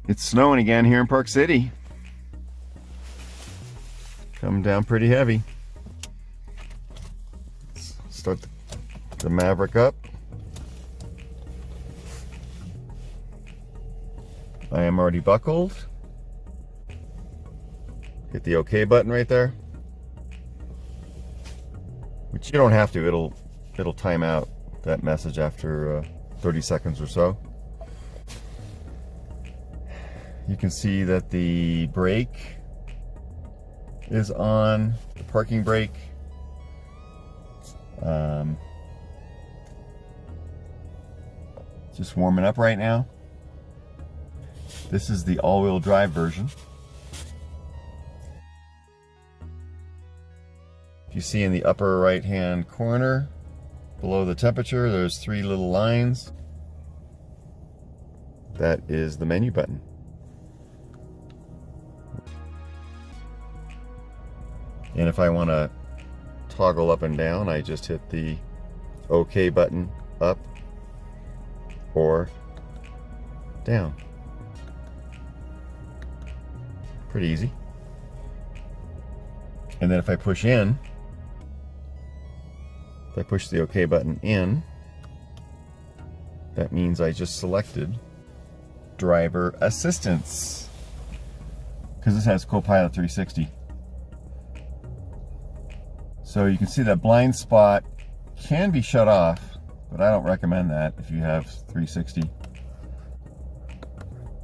It's snowing again here in Park City. Coming down pretty heavy. Let's start the Maverick up. I am already buckled. Hit the OK button right there. Which you don't have to. It'll time out that message after 30 seconds or so. You can see that the brake is on, the parking brake. Just warming up right now. This is the all-wheel drive version. If you see in the upper right-hand corner, below the temperature, there's 3 little lines. That is the menu button. And if I want to toggle up and down, I just hit the OK button up or down. Pretty easy. And then if I push in, if I push the OK button in, that means I just selected driver assistance, because this has Co-Pilot 360. So you can see that blind spot can be shut off, but I don't recommend that if you have 360.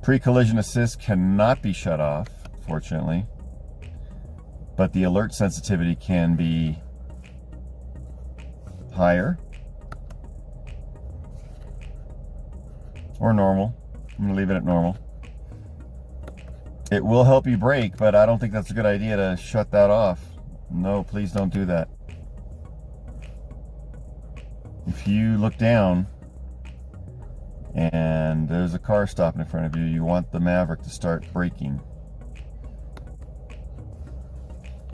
Pre-collision assist cannot be shut off, fortunately, but the alert sensitivity can be higher or normal. I'm going to leave it at normal. It will help you brake, but I don't think that's a good idea to shut that off. No, please don't do that. If you look down and there's a car stopping in front of you, you want the Maverick to start braking.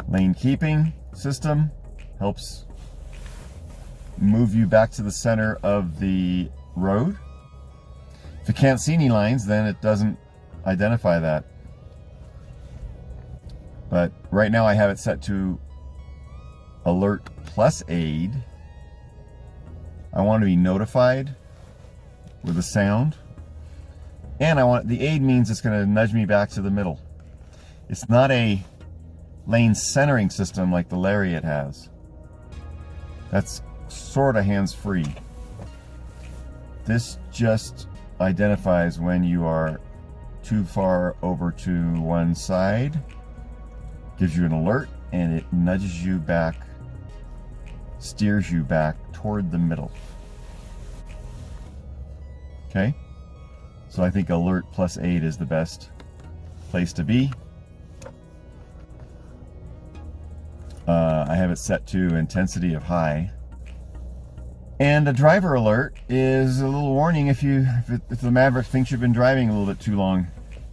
Lane keeping system helps move you back to the center of the road. If you can't see any lines, then it doesn't identify that. But right now I have it set to alert plus aid. I want to be notified with a sound, and I want the aid means it's going to nudge me back to the middle. It's not a lane centering system like the Lariat has. That's sort of hands-free. This just identifies when you are too far over to one side, gives you an alert, and it nudges you back, steers you back toward the middle. Okay, so I think alert plus aid is the best place to be. I have it set to intensity of high, and a driver alert is a little warning if the Maverick thinks you've been driving a little bit too long.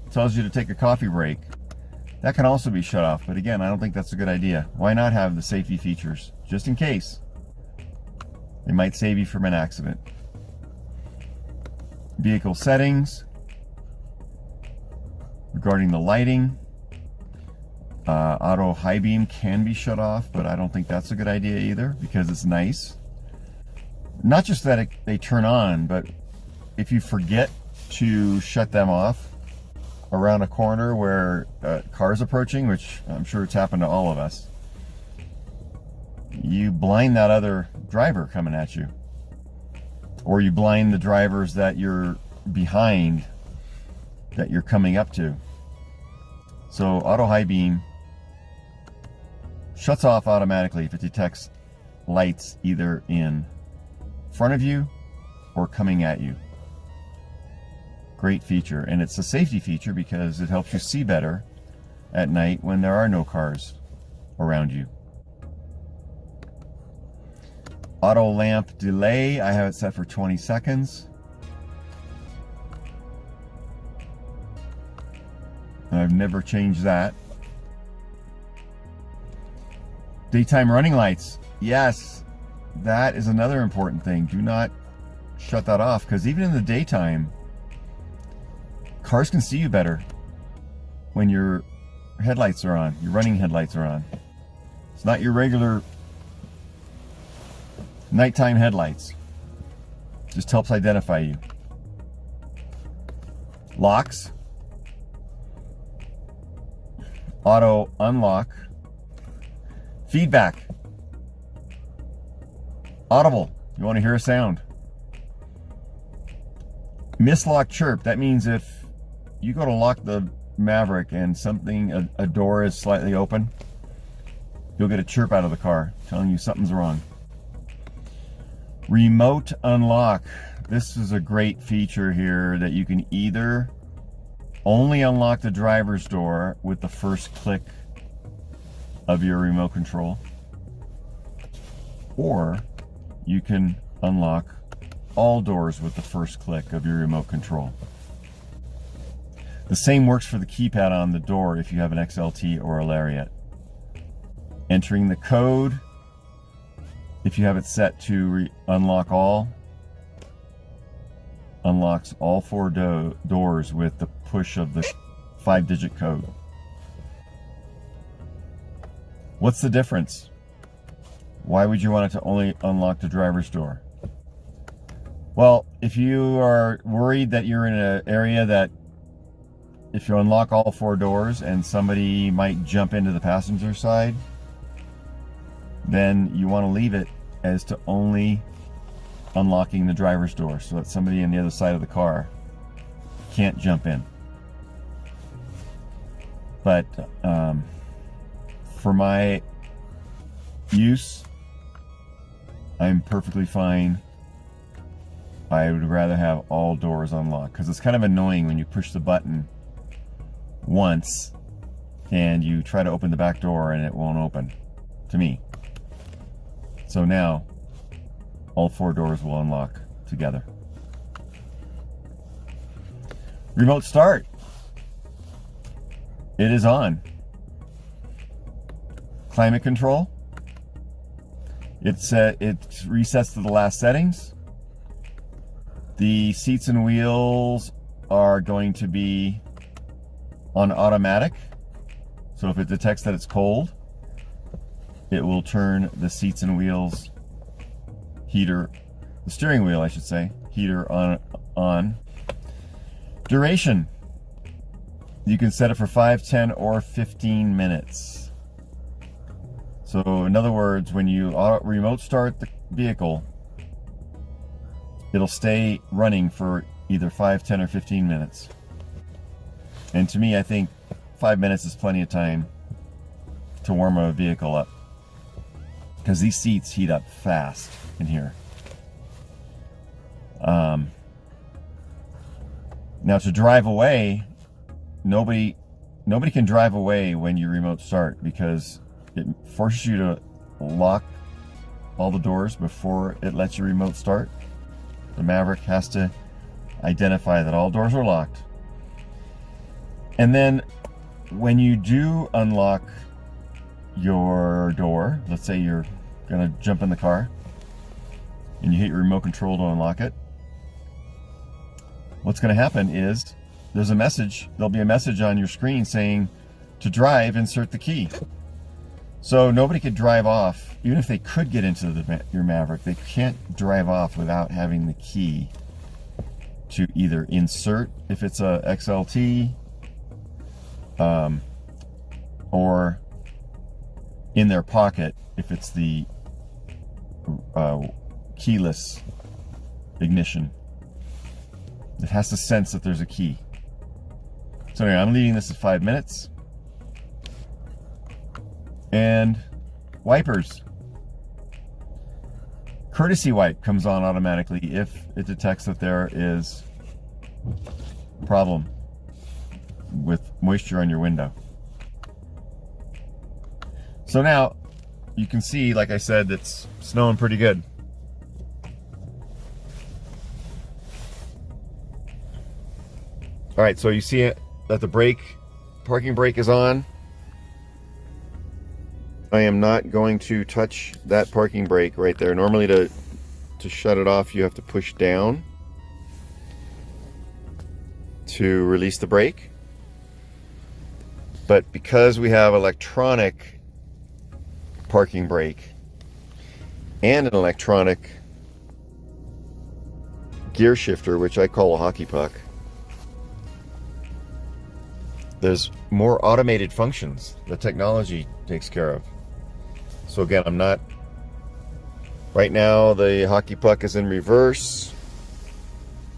It tells you to take a coffee break. That can also be shut off, but again, I don't think that's a good idea. Why not have the safety features, just in case? It might save you from an accident. Vehicle settings. Regarding the lighting, auto high beam can be shut off, but I don't think that's a good idea either, because it's nice. Not just that they turn on, but if you forget to shut them off around a corner where cars approaching, which I'm sure it's happened to all of us, you blind that other driver coming at you, or you blind the drivers that you're behind that you're coming up to. So auto high beam shuts off automatically if it detects lights either in front of you or coming at you. Great feature, and it's a safety feature because it helps you see better at night when there are no cars around you. Auto lamp delay, I have it set for 20 seconds. I've never changed that. Daytime running lights, yes, that is another important thing. Do not shut that off, because even in the daytime, cars can see you better when your headlights are on, your running headlights are on. It's not your regular nighttime headlights. Just helps identify you. Locks. Auto unlock. Feedback. Audible. You want to hear a sound. Mislock chirp. That means if you go to lock the Maverick and something, a door is slightly open, you'll get a chirp out of the car telling you something's wrong. Remote unlock. This is a great feature here that you can either only unlock the driver's door with the first click of your remote control, or you can unlock all doors with the first click of your remote control. The same works for the keypad on the door if you have an XLT or a Lariat. Entering the code, if you have it set to unlock all, unlocks all 4 doors with the push of the 5-digit code. What's the difference? Why would you want it to only unlock the driver's door? Well, if you are worried that you're in an area that if you unlock all 4 doors and somebody might jump into the passenger side, then you want to leave it as to only unlocking the driver's door so that somebody on the other side of the car can't jump in. But for my use, I'm perfectly fine. I would rather have all doors unlocked because it's kind of annoying when you push the button once and you try to open the back door and it won't open, to me. So now all 4 doors will unlock together. Remote start. It is on. Climate control. It resets to the last settings. The seats and wheels are going to be on automatic. So if it detects that it's cold, it will turn the seats and wheels heater, the steering wheel I should say, heater on. Duration. You can set it for 5, 10, or 15 minutes. So in other words, when you remote start the vehicle, it'll stay running for either 5, 10, or 15 minutes. And to me, I think 5 minutes is plenty of time to warm a vehicle up, because these seats heat up fast in here. Now to drive away, nobody can drive away when you remote start, because it forces you to lock all the doors before it lets you remote start. The Maverick has to identify that all doors are locked. And then when you do unlock your door, let's say you're gonna jump in the car and you hit your remote control to unlock it, what's gonna happen is there'll be a message on your screen saying to drive, insert the key. So nobody could drive off, even if they could get into your Maverick, they can't drive off without having the key to either insert if it's a XLT, or in their pocket if it's the keyless ignition. It has to sense that there's a key. So anyway, I'm leaving this at 5 minutes. And wipers. Courtesy wipe comes on automatically if it detects that there is a problem with moisture on your window. So now you can see, like I said, it's snowing pretty good. All right, so you see it, that the parking brake is on. I am not going to touch that parking brake right there. Normally to shut it off, you have to push down to release the brake. But because we have electronic parking brake and an electronic gear shifter, which I call a hockey puck, there's more automated functions the technology takes care of. So again, I'm not, right now the hockey puck is in reverse.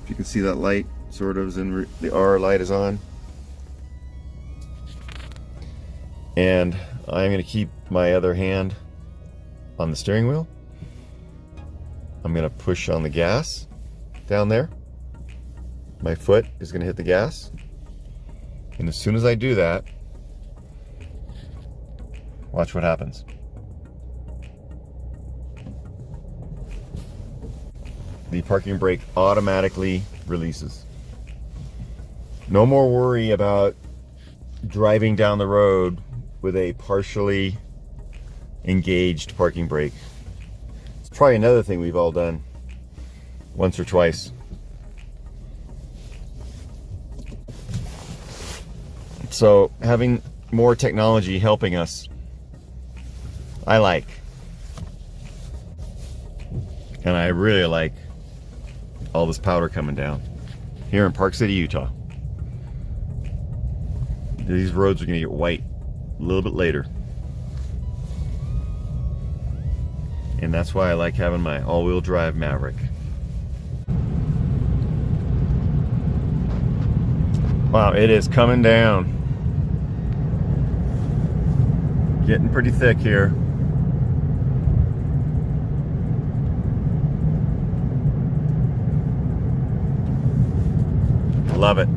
If you can see that light sort of is in, the R light is on. And I'm going to keep my other hand on the steering wheel. I'm going to push on the gas down there. My foot is going to hit the gas. And as soon as I do that, watch what happens. The parking brake automatically releases. No more worry about driving down the road with a partially engaged parking brake. It's probably another thing we've all done once or twice. So having more technology helping us, I like. And I really like all this powder coming down here in Park City, Utah. These roads are going to get white a little bit later. And that's why I like having my all-wheel drive Maverick. Wow, it is coming down. Getting pretty thick here. Love it.